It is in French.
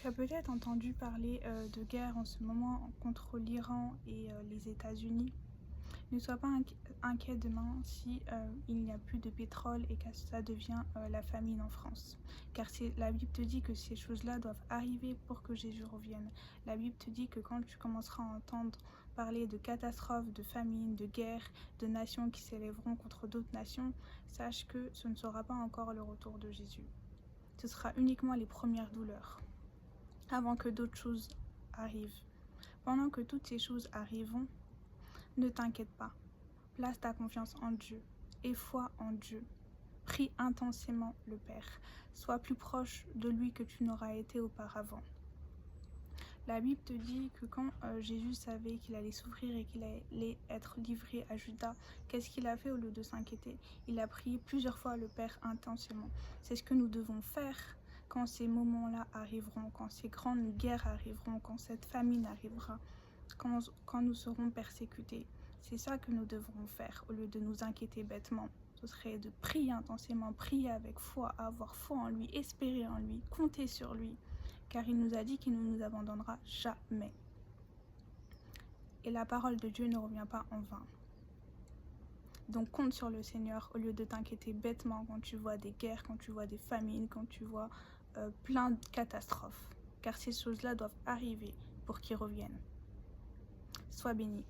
Tu as peut-être entendu parler de guerre en ce moment contre l'Iran et les États-Unis. Ne sois pas inquiet demain si il n'y a plus de pétrole et que ça devient la famine en France. Car la Bible te dit que ces choses-là doivent arriver pour que Jésus revienne. La Bible te dit que quand tu commenceras à entendre parler de catastrophes, de famines, de guerres, de nations qui s'élèveront contre d'autres nations, sache que ce ne sera pas encore le retour de Jésus. Ce sera uniquement les premières douleurs, avant que d'autres choses arrivent. Pendant que toutes ces choses arriveront, ne t'inquiète pas. Place ta confiance en Dieu et foi en Dieu. Prie intensément le Père. Sois plus proche de lui que tu n'auras été auparavant. La Bible te dit que quand Jésus savait qu'il allait souffrir et qu'il allait être livré à Judas, qu'est-ce qu'il a fait au lieu de s'inquiéter? Il a prié plusieurs fois le Père intensément. C'est ce que nous devons faire quand ces moments-là arriveront, quand ces grandes guerres arriveront, quand cette famine arrivera, quand nous serons persécutés. C'est ça que nous devrons faire au lieu de nous inquiéter bêtement. Ce serait de prier intensément, prier avec foi, avoir foi en lui, espérer en lui, compter sur lui. Car il nous a dit qu'il ne nous abandonnera jamais. Et la parole de Dieu ne revient pas en vain. Donc compte sur le Seigneur au lieu de t'inquiéter bêtement quand tu vois des guerres, quand tu vois des famines, quand tu vois plein de catastrophes. Car ces choses-là doivent arriver pour qu'il revienne. Sois béni.